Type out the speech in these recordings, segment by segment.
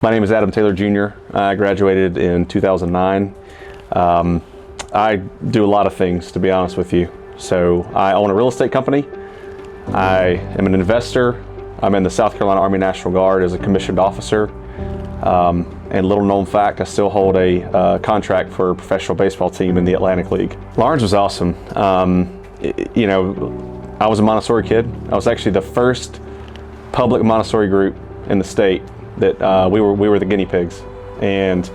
My name is Adam Taylor Jr. I graduated in 2009. I do a lot of things, to be honest with you. So I own a real estate company. I am an investor. I'm in the South Carolina Army National Guard as a commissioned officer. And little known fact, I still hold a contract for a professional baseball team in the Atlantic League. Lawrence was awesome. You know, I was a Montessori kid. I was actually the first public Montessori group in the state that we were the guinea pigs. And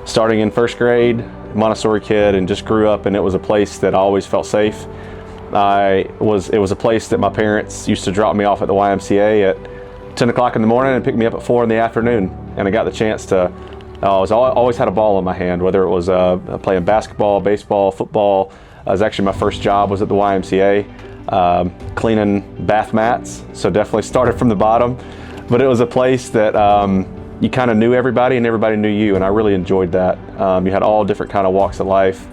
starting in first grade, Montessori kid, and just grew up, and it was a place that I always felt safe. It was a place that my parents used to drop me off at the YMCA at 10 o'clock in the morning and pick me up at 4 in the afternoon. And I got the chance to, I always had a ball in my hand, whether it was playing basketball, baseball, football. Actually, my first job was at the YMCA, cleaning bath mats. So definitely started from the bottom. But it was a place that you kind of knew everybody and everybody knew you, and I really enjoyed that. You had all different kind of walks of life,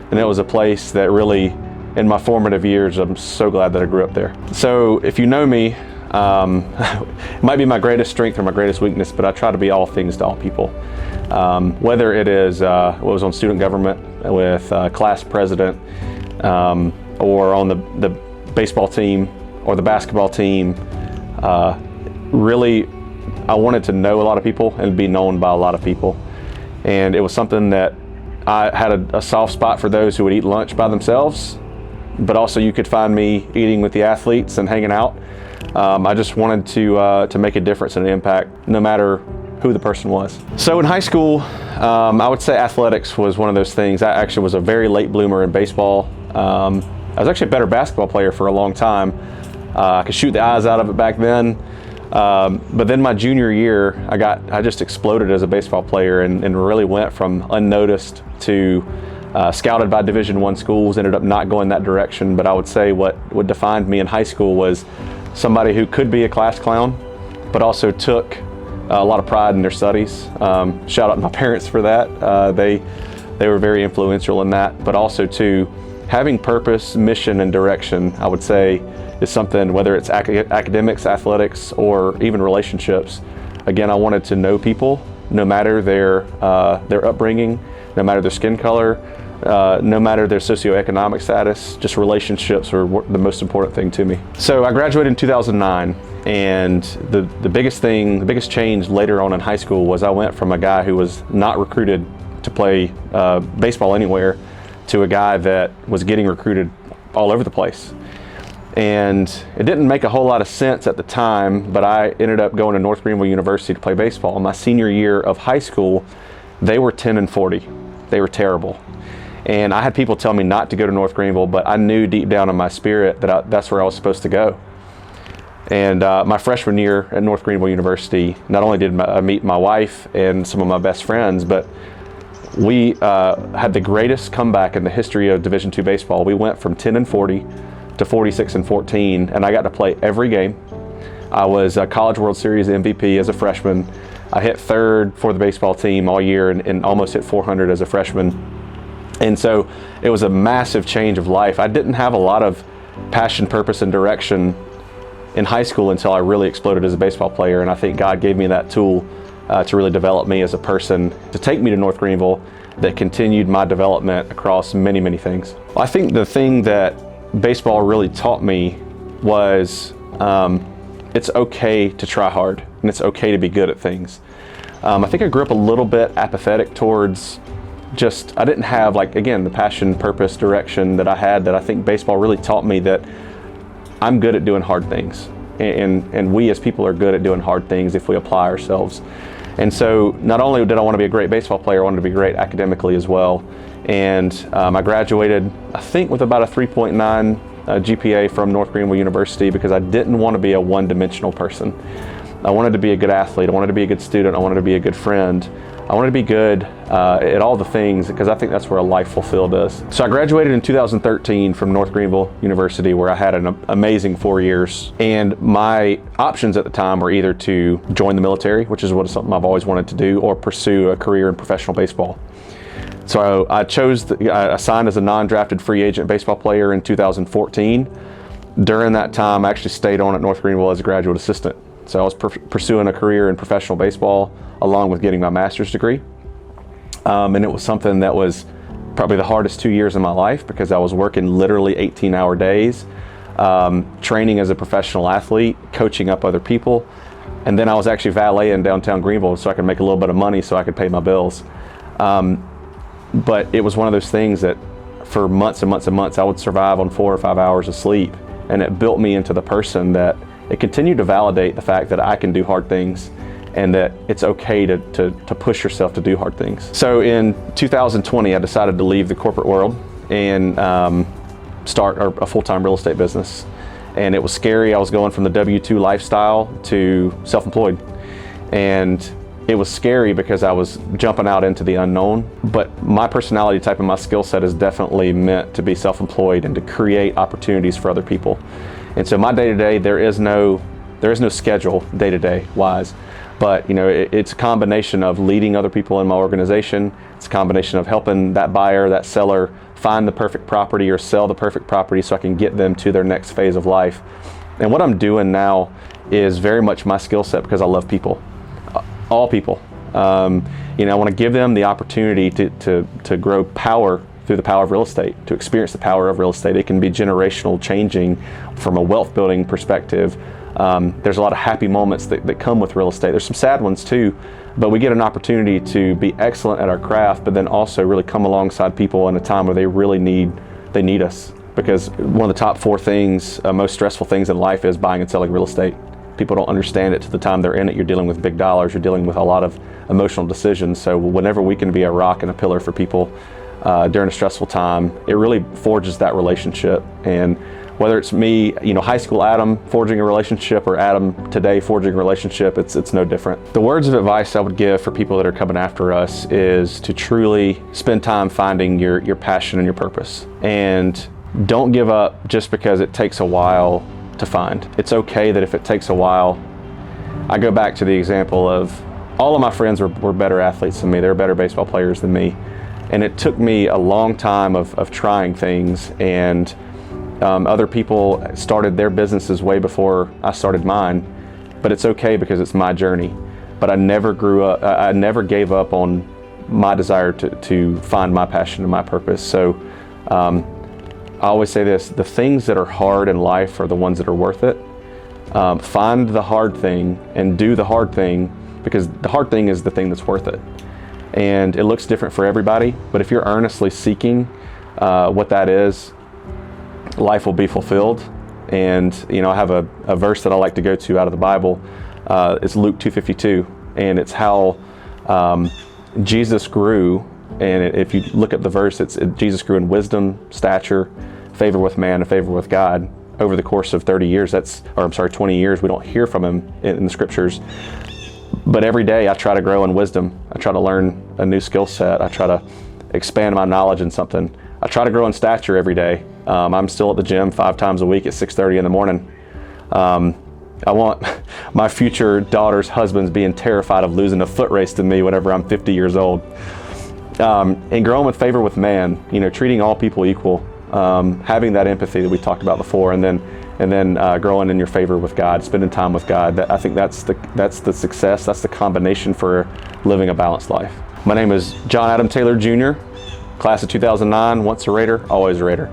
and it was a place that really, in my formative years, I'm so glad that I grew up there. So if you know me, it might be my greatest strength or my greatest weakness, but I try to be all things to all people. Whether it is what was on student government with class president, or on the baseball team or the basketball team, really, I wanted to know a lot of people and be known by a lot of people. And it was something that I had a soft spot for those who would eat lunch by themselves, but also you could find me eating with the athletes and hanging out. I just wanted to make a difference and an impact, no matter who the person was. So in high school, I would say athletics was one of those things. I actually was a very late bloomer in baseball. I was actually a better basketball player for a long time. I could shoot the eyes out of it back then. But then my junior year, I just exploded as a baseball player and really went from unnoticed to scouted by Division I schools, ended up not going that direction. But I would say what defined me in high school was somebody who could be a class clown, but also took a lot of pride in their studies. Shout out to my parents for that. They were very influential in that, but also too, having purpose, mission, and direction, I would say, is something, whether it's academics, athletics, or even relationships. Again, I wanted to know people, no matter their upbringing, no matter their skin color, no matter their socioeconomic status. Just relationships were the most important thing to me. So I graduated in 2009, and the biggest change later on in high school was I went from a guy who was not recruited to play baseball anywhere to a guy that was getting recruited all over the place. And it didn't make a whole lot of sense at the time, but I ended up going to North Greenville University to play baseball. In my senior year of high school, they were 10-40. They were terrible. And I had people tell me not to go to North Greenville, but I knew deep down in my spirit that that's where I was supposed to go. And my freshman year at North Greenville University, not only did I meet my wife and some of my best friends, but we had the greatest comeback in the history of Division II baseball. We went from 10-40 to 46-14, and I got to play every game. I was a College World Series MVP as a freshman. I hit third for the baseball team all year and almost hit 400 as a freshman. And so it was a massive change of life. I didn't have a lot of passion, purpose, and direction in high school until I really exploded as a baseball player, and I think God gave me that tool to really develop me as a person, to take me to North Greenville, that continued my development across many, many things. I think the thing that baseball really taught me was it's okay to try hard, and it's okay to be good at things. I think I grew up a little bit apathetic towards I didn't have, like, again, the passion, purpose, direction that I had, that I think baseball really taught me that I'm good at doing hard things. And we as people are good at doing hard things if we apply ourselves. And so not only did I want to be a great baseball player, I wanted to be great academically as well. And I graduated, I think, with about a 3.9 GPA from North Greenville University, because I didn't want to be a one-dimensional person. I wanted to be a good athlete. I wanted to be a good student. I wanted to be a good friend. I wanted to be good at all the things, because I think that's where a life fulfilled is. So I graduated in 2013 from North Greenville University, where I had an amazing 4 years. And my options at the time were either to join the military, which is something I've always wanted to do, or pursue a career in professional baseball. So I signed as a non-drafted free agent baseball player in 2014. During that time, I actually stayed on at North Greenville as a graduate assistant. So I was pursuing a career in professional baseball along with getting my master's degree. And it was something that was probably the hardest 2 years of my life, because I was working literally 18-hour days, training as a professional athlete, coaching up other people, and then I was actually valeting downtown Greenville so I could make a little bit of money so I could pay my bills. But it was one of those things that for months and months and months I would survive on 4 or 5 hours of sleep, and it built me into the person that it continued to validate the fact that I can do hard things and that it's okay to push yourself to do hard things. So in 2020, I decided to leave the corporate world and start a full-time real estate business. And it was scary. I was going from the W-2 lifestyle to self-employed. And it was scary because I was jumping out into the unknown. But my personality type and my skill set is definitely meant to be self-employed and to create opportunities for other people. And so my day-to-day, there is no schedule day-to-day wise. But it's a combination of leading other people in my organization. It's a combination of helping that buyer, that seller, find the perfect property or sell the perfect property so I can get them to their next phase of life. And what I'm doing now is very much my skill set because I love people, all people. I want to give them the opportunity to grow power through the power of real estate, to experience the power of real estate. It can be generational changing from a wealth building perspective. There's a lot of happy moments that come with real estate. There's some sad ones too, but we get an opportunity to be excellent at our craft, but then also really come alongside people in a time where they need us. Because one of the top 4 things, most stressful things in life is buying and selling real estate. People don't understand it to the time they're in it. You're dealing with big dollars, you're dealing with a lot of emotional decisions. So whenever we can be a rock and a pillar for people during a stressful time, it really forges that relationship. And whether it's me, high school Adam forging a relationship or Adam today forging a relationship, it's no different. The words of advice I would give for people that are coming after us is to truly spend time finding your passion and your purpose. And don't give up just because it takes a while to find. It's okay that if it takes a while. I go back to the example of all of my friends were better athletes than me. They were better baseball players than me. And it took me a long time of trying things, and other people started their businesses way before I started mine, but it's okay because it's my journey. But I never gave up on my desire to find my passion and my purpose. So I always say this: the things that are hard in life are the ones that are worth it. Find the hard thing and do the hard thing, because the hard thing is the thing that's worth it. And it looks different for everybody, but if you're earnestly seeking what that is, life will be fulfilled. And I have a verse that I like to go to out of the Bible. It's Luke 2:52, and it's how Jesus grew. And if you look at the verse, Jesus grew in wisdom, stature, favor with man, and favor with God over the course of 20 years. We don't hear from him in the scriptures. But every day I try to grow in wisdom. I try to learn a new skill set. I try to expand my knowledge in something. I try to grow in stature every day. I'm still at the gym 5 times a week at 6:30 in the morning. I want my future daughter's husbands being terrified of losing a foot race to me whenever I'm 50 years old. And growing with favor with man, treating all people equal, having that empathy that we talked about before, and then growing in your favor with God, spending time with God. I think that's the success. That's the combination for living a balanced life. My name is John Adam Taylor Jr., class of 2009, once a Raider, always a Raider.